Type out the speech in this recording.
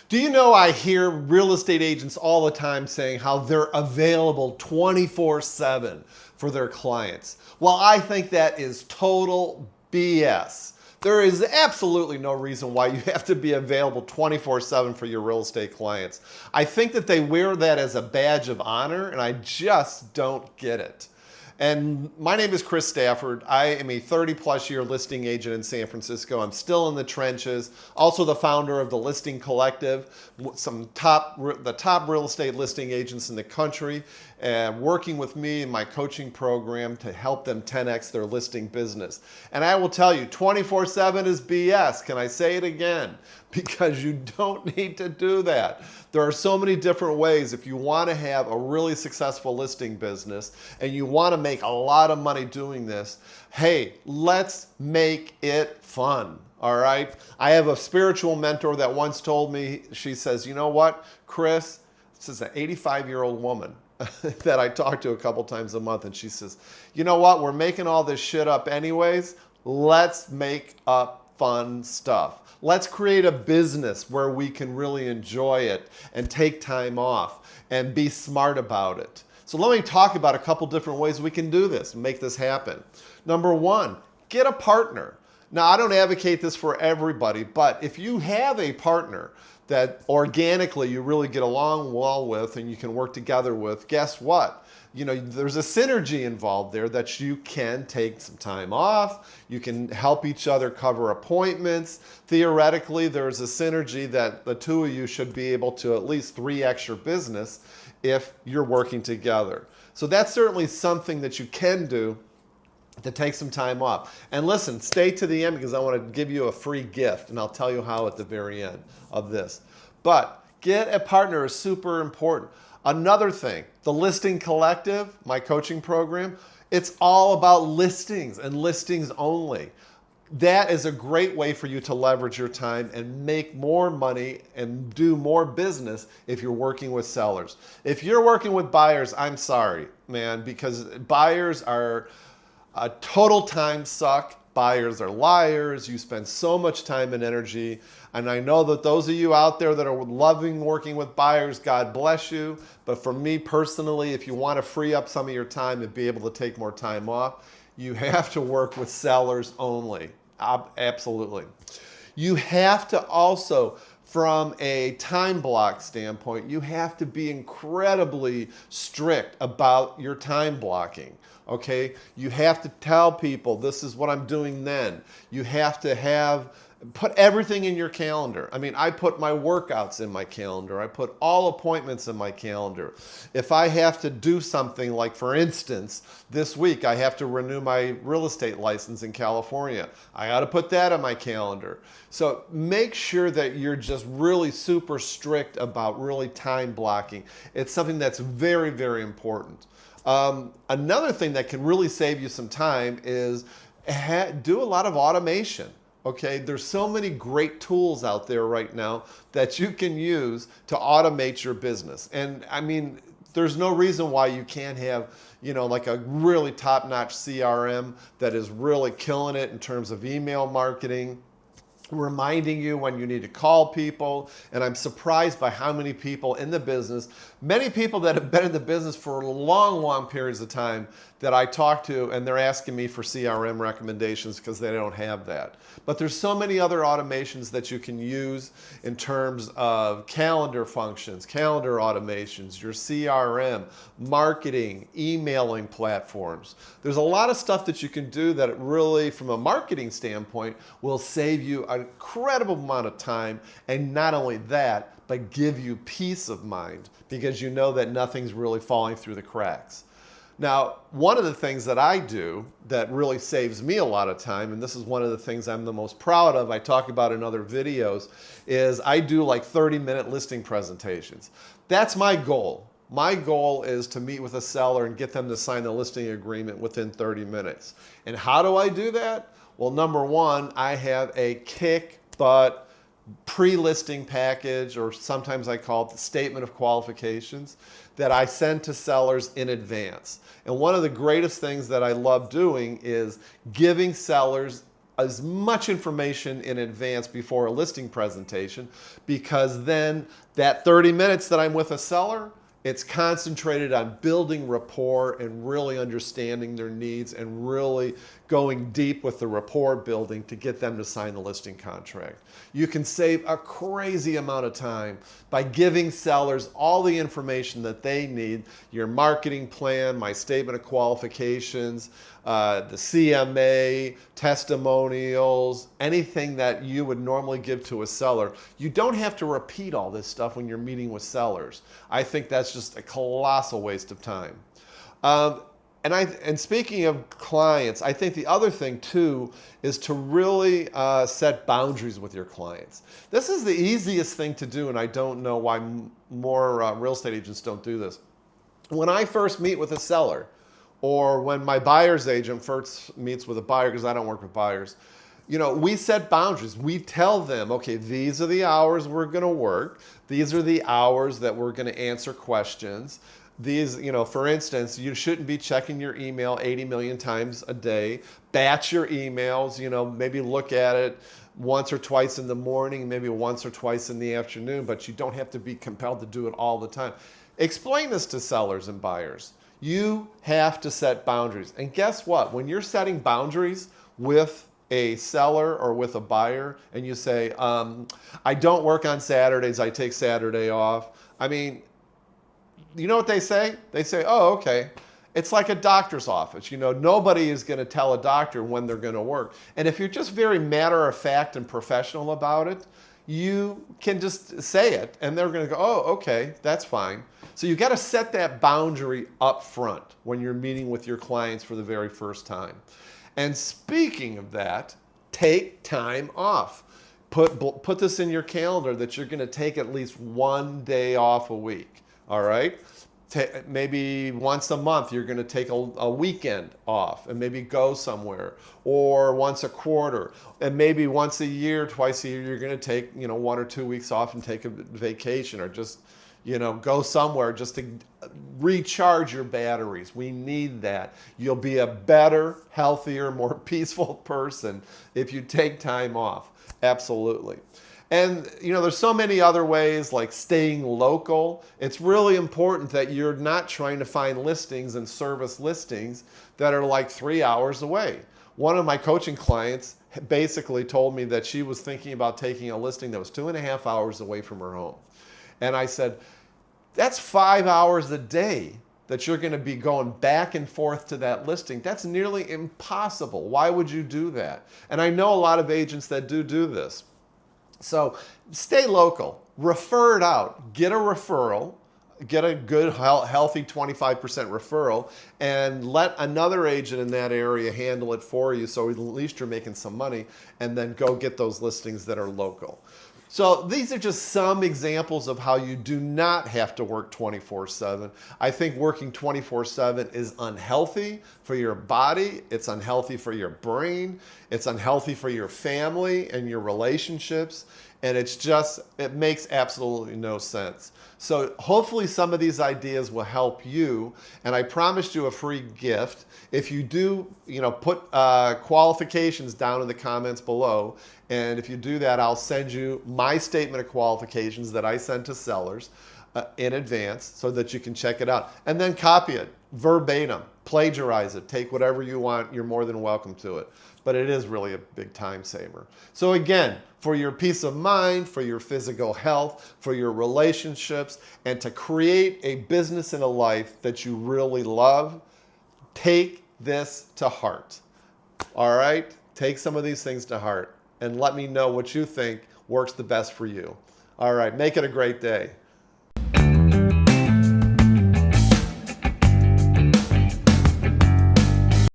Do you know I hear real estate agents all the time saying how they're available 24/7 for their clients? Well, I think that is total BS. There is absolutely no reason why you have to be available 24/7 for your real estate clients. I think that they wear that as a badge of honor, and I just don't get it. And my name is Chris Stafford. I am a 30-plus year listing agent in San Francisco. I'm still in the trenches. Also the founder of the Listing Collective, the top real estate listing agents in the country, and working with me in my coaching program to help them 10x their listing business. And I will tell you, 24/7 is BS. Can I say it again? Because you don't need to do that. There are so many different ways. If you want to have a really successful listing business and you want to make a lot of money doing this, hey, let's make it fun. All right. I have a spiritual mentor that once told me, she says, you know what, Chris, this is an 85-year-old woman that I talk to a couple times a month. And she says, you know what, we're making all this shit up anyways. Let's make up fun stuff. Let's create a business where we can really enjoy it and take time off and be smart about it. So let me talk about a couple different ways we can do this and make this happen. Number one, get a partner. Now, I don't advocate this for everybody, but if you have a partner that organically you really get along well with and you can work together with, guess what? You know, there's a synergy involved there that you can take some time off. You can help each other cover appointments. Theoretically, there's a synergy that the two of you should be able to at least 3x your business if you're working together. So that's certainly something that you can do to take some time off. And listen, stay to the end because I want to give you a free gift, and I'll tell you how at the very end of this. But get a partner is super important. Another thing, the Listing Collective, my coaching program, it's all about listings and listings only. That is a great way for you to leverage your time and make more money and do more business if you're working with sellers. If you're working with buyers, I'm sorry, man, because buyers are a total time suck. Buyers are liars. You spend so much time and energy. And I know that those of you out there that are loving working with buyers, God bless you. But for me personally, if you want to free up some of your time and be able to take more time off, you have to work with sellers only. Absolutely. You have to also, from a time block standpoint, you have to be incredibly strict about your time blocking. Okay, you have to tell people this is what I'm doing then. You have to put everything in your calendar. I mean, I put my workouts in my calendar. I put all appointments in my calendar. If I have to do something like, for instance, this week I have to renew my real estate license in California, I got to put that on my calendar. So make sure that you're just really super strict about really time blocking. It's something that's very, very important. Another thing that can really save you some time is do a lot of automation. Okay, there's so many great tools out there right now that you can use to automate your business. And I mean, there's no reason why you can't have, you know, like a really top-notch CRM that is really killing it in terms of email marketing, reminding you when you need to call people. And I'm surprised by how many people in the business, many people that have been in the business for long, long periods of time that I talk to, and they're asking me for CRM recommendations because they don't have that. But there's so many other automations that you can use in terms of calendar functions, calendar automations, your CRM, marketing, emailing platforms. There's a lot of stuff that you can do that really, from a marketing standpoint, will save you an incredible amount of time, and not only that, but give you peace of mind because you know that nothing's really falling through the cracks. Now, one of the things that I do that really saves me a lot of time, and this is one of the things I'm the most proud of, I talk about in other videos, is I do like 30-minute listing presentations. That's my goal. My goal is to meet with a seller and get them to sign the listing agreement within 30 minutes. And how do I do that? Well, number one, I have a kick-butt pre-listing package, or sometimes I call it the statement of qualifications, that I send to sellers in advance. And one of the greatest things that I love doing is giving sellers as much information in advance before a listing presentation, because then that 30 minutes that I'm with a seller, it's concentrated on building rapport and really understanding their needs and really going deep with the rapport building to get them to sign the listing contract. You can save a crazy amount of time by giving sellers all the information that they need, your marketing plan, my statement of qualifications, the CMA, testimonials, anything that you would normally give to a seller. You don't have to repeat all this stuff when you're meeting with sellers. I think that's just a colossal waste of time. And speaking of clients, I think the other thing too is to really set boundaries with your clients. This is the easiest thing to do, and I don't know why more real estate agents don't do this. When I first meet with a seller, or when my buyer's agent first meets with a buyer, because I don't work with buyers, we set boundaries. We tell them, okay, these are the hours we're going to work. These are the hours that we're going to answer questions. These, for instance, you shouldn't be checking your email 80 million times a day. Batch your emails, maybe look at it once or twice in the morning, maybe once or twice in the afternoon, but you don't have to be compelled to do it all the time. Explain this to sellers and buyers. You have to set boundaries. And guess what? When you're setting boundaries with a seller or with a buyer and you say, I don't work on Saturdays, I take Saturday off. I mean, you know what they say? They say, oh, okay. It's like a doctor's office. Nobody is going to tell a doctor when they're going to work. And if you're just very matter of fact and professional about it, you can just say it and they're going to go, oh, okay, that's fine. So you got to set that boundary up front when you're meeting with your clients for the very first time. And speaking of that, take time off. Put this in your calendar that you're going to take at least one day off a week. All right? Maybe once a month you're going to take a weekend off and maybe go somewhere, or once a quarter, and maybe once a year, twice a year, you're going to take 1 or 2 weeks off and take a vacation, or just go somewhere just to recharge your batteries. We need that. You'll be a better, healthier, more peaceful person if you take time off. Absolutely. And there's so many other ways, like staying local. It's really important that you're not trying to find listings and service listings that are like 3 hours away. One of my coaching clients basically told me that she was thinking about taking a listing that was 2.5 hours away from her home. And I said, that's 5 hours a day that you're going to be going back and forth to that listing. That's nearly impossible. Why would you do that? And I know a lot of agents that do this. So stay local, refer it out, get a referral, get a good, healthy 25% referral, and let another agent in that area handle it for you, so at least you're making some money, and then go get those listings that are local. So these are just some examples of how you do not have to work 24/7. I think working 24/7 is unhealthy for your body. It's unhealthy for your brain. It's unhealthy for your family and your relationships. And it makes absolutely no sense. So hopefully some of these ideas will help you. And I promised you a free gift. If you do, put qualifications down in the comments below. And if you do that, I'll send you my statement of qualifications that I send to sellers in advance so that you can check it out. And then copy it verbatim, plagiarize it, take whatever you want. You're more than welcome to it. But it is really a big time saver. So again, for your peace of mind, for your physical health, for your relationships, and to create a business and a life that you really love, take this to heart. All right? Take some of these things to heart and let me know what you think works the best for you. All right, make it a great day.